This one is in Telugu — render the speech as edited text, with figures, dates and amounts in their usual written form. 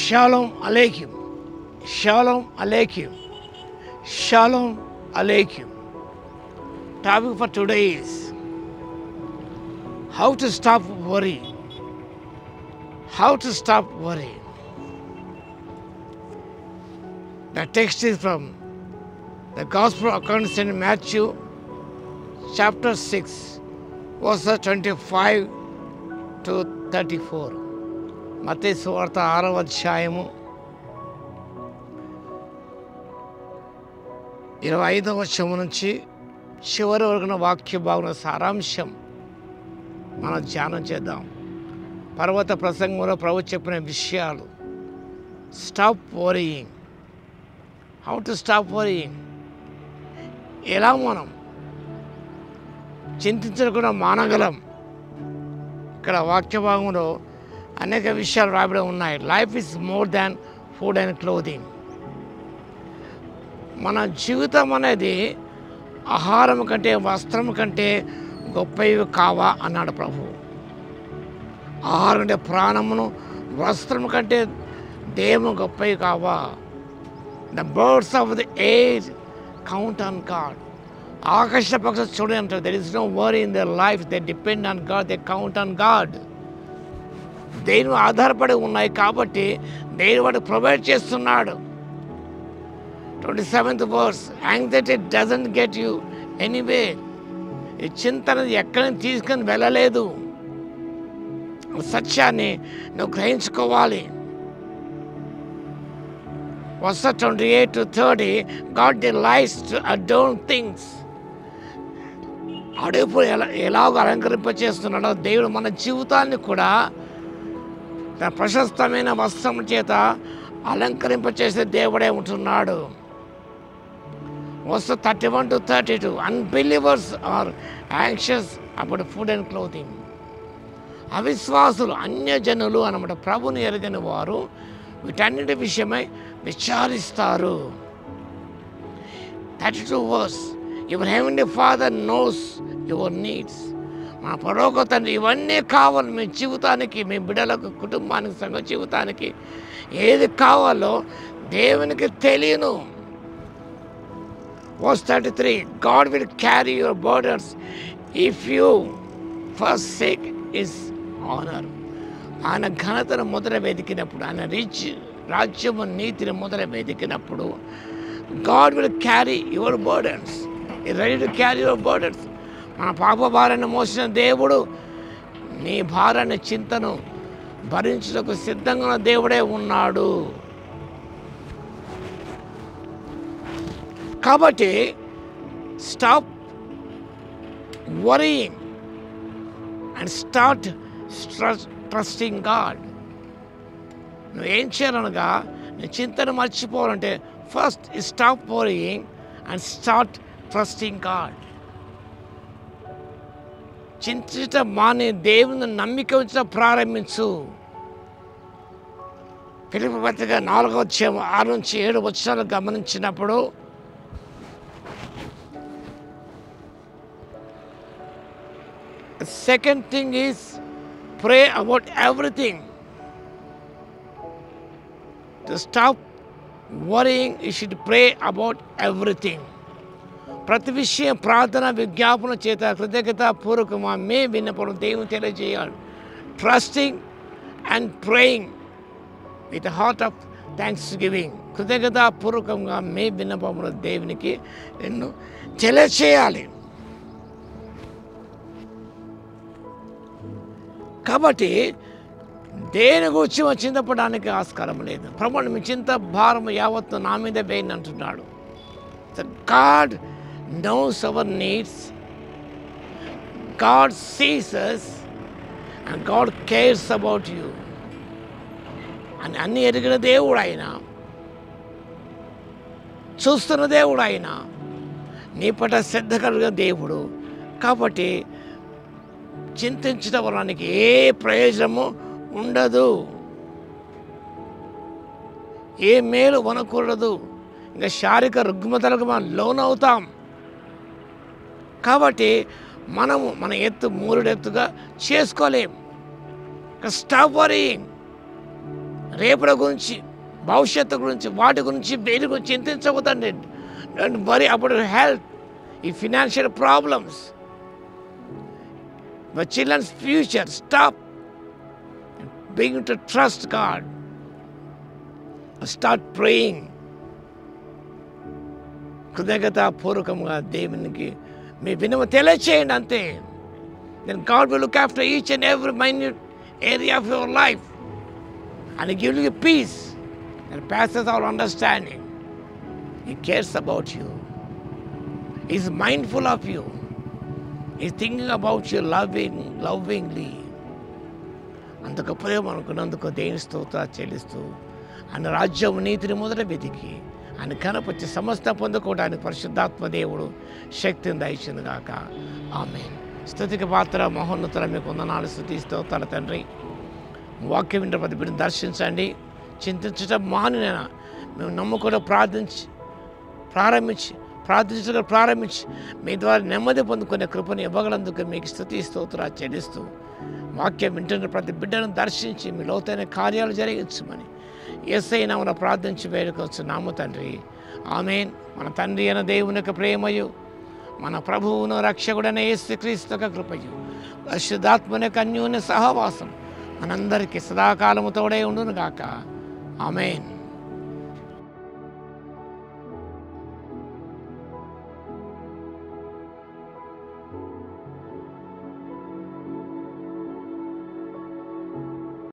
Shalom Aleichem. Shalom Aleichem. Shalom Aleichem. Topic for today is how to stop worry. How to stop worry. The text is from the Gospel according to St. Matthew, chapter 6, verses 25 to 34. మత్తయి సువార్త 6వ అధ్యాయము 25వ వచనం నుంచి చివరి వరకున్న వాక్య భాగం సారాంశం మనం ధ్యానం చేద్దాం. పర్వత ప్రసంగంలో ప్రభు చెప్పిన విషయాలు. Stop worrying. How to stop worrying. ఎలా మనం చింతించకుండా మానగలం. ఇక్కడ వాక్య భాగంలో అనేక విషయాలు రాబడి ఉన్నాయి. Life is more than food and clothing. మన జీవితం అనేది ఆహారం కంటే వస్త్రం కంటే గొప్పవి కావా అన్నాడు ప్రభు. ఆహారం కంటే ప్రాణమును, వస్త్రం కంటే దేహము గొప్పవి కావా. The birds of the air count on God. ఆకాశ పక్షులు చూడండి అంటారు. There is no worry in their life. They depend on God. They count on God. దేని ఆధారపడి ఉన్నాయి కాబట్టి దేని వాడు ప్రొవైడ్ చేస్తున్నాడు. 27th verse. Anxiety doesn't get you anyway. ఈ చింతన ఎక్కడి తీసుకొని వెళ్ళలేదు. సత్యాన్ని నువ్వు గ్రహించుకోవాలి. verse 28 to 30. God delights to adorn things. అడుపు ఎలాగ అలంకరింపచేస్తున్నాడో దేవుడు మన జీవితాన్ని కూడా తన ప్రశస్తమైన వస్త్రం చేత అలంకరింపచేసే దేవుడే ఉంటున్నాడు. verse 31 to 32. Unbelievers are anxious about food and clothing. అవిశ్వాసులు, అన్యజనులు అన్నమాట, ప్రభుని ఎరగని వారు వీటన్నిటి విషయమై విచారిస్తారు. 32 verse. Your heavenly Father knows your needs. మన పరలోక తండ్రి ఇవన్నీ కావాలి మీ జీవితానికి, మీ బిడ్డలకు, కుటుంబానికి, సంఘ జీవితానికి ఏది కావాలో దేవునికి తెలియను. verse 33. God will carry your burdens if you forsake His honor. ఆయన ఘనతను మొదట వెతికినప్పుడు, ఆయన రాజ్యము నీతిని మొదట వెతికినప్పుడు God will carry your burdens. He's ready to carry your burdens. మన పాప భారాన్ని మోసిన దేవుడు నీ భారాన్ని, చింతను భరించుటకు సిద్ధంగా ఉన్న దేవుడే ఉన్నాడు. కాబట్టి stop worrying and start trusting God. నువ్వు ఏం చేయాలనగా నీ చింతను మర్చిపోవాలంటే first stop worrying and start trusting God. చింతించటం మాని దేవుని నమ్మిక ఉంచడం ప్రారంభించు. ఫిలిప్పీ పత్రిక 4వ అధ్యాయం 6 నుంచి 7 వచనాలు గమనించినప్పుడు second thing is pray about everything. To stop worrying you should pray about everything. ప్రతి విషయం ప్రార్థన, విజ్ఞాపన చేత కృతజ్ఞతాపూర్వకమా మే విన్నప్పుడు దేవుని తెలియజేయాలి. Trusting and praying with heart of thanksgiving. కృతజ్ఞతాపూర్వకంగా మే విన్నప్పుడు దేవునికి నిన్ను తెలియచేయాలి. కాబట్టి దేని గురించి చింతపడడానికి ఆస్కారం లేదు. ప్రభువు మీ చింత భారం యావత్తు నా మీద వేయండి అంటున్నాడు. God knows our needs. God sees us and God cares about you. అని అన్ని ఎరిగిన దేవుడు ఆయన, చూస్తున్న దేవుడు ఆయన, నీ పట్ల శ్రద్ధ కలిగిన దేవుడు. కాబట్టి చింతించడం వల్ల నీకు ఏ ప్రయోజనము ఉండదు, ఏ మేలు వనకూడదు. ఇంకా శారీరక రుగ్మతలకు మనం లోనవుతాం. కాబట్టి మనము మన ఎత్తు మూరుడెత్తుగా చేసుకోలేం. Stop worrying. రేపటి గురించి, భవిష్యత్తు గురించి, వాటి గురించి వేటి గురించి చింతించవద్దండి. డోంట్ వరీ అబౌట్ హెల్త్, ఈ financial problems, your children's future. Stop being to trust God. Start praying. కృతజ్ఞతాపూర్వకంగా దేవునికి మీ వినమ తెలియచేయండి అంతే. Then God will look after each and every minute area of your life and give you peace that passes all understanding. He cares about you. He is mindful of you. He is thinking about you lovingly. అంత గొప్పగా అనుకున్నందుకు దేవుని స్తోత్రాలు చెల్లిస్తూ ఆయన రాజ్యం నీతిని మొదట వెతికి ఆయన కనపరిచి సమస్త పొందుకోవడానికి పరిశుద్ధాత్మ దేవుడు శక్తిని దయచింది గాక. ఆమేన్. స్తుతికి పాత్ర మహోన్నతుల మీకు వందనాలు, స్తుతి స్తోత్రాలు తండ్రి. వాక్యం వింటే ప్రతి బిడ్డను దర్శించండి. చింతించడం మానిన మేము నమ్ముకోవడం ప్రార్థించడం మీ ద్వారా నెమ్మది పొందుకునే కృపను ఇవ్వగలందుకు మీకు స్తుతి స్తోత్రాలు చెల్లిస్తూ వాక్యం వింటున్న ప్రతి బిడ్డను దర్శించి మీ లోతైన కార్యాలు జరిగించమని యేసయ్య నామమున ప్రార్థించి వేడుకొస్తున్నాము తండ్రి. ఆమేన్. మన తండ్రి అయిన దేవుని యొక్క ప్రేమయు, మన ప్రభువును రక్షకుడైన యేసుక్రీస్తు యొక్క కృపయు, పరిశుద్ధాత్మని యొక్క అన్యోన్య సహవాసం మనందరికీ సదాకాలము తోడై ఉండును గాక. ఆమేన్.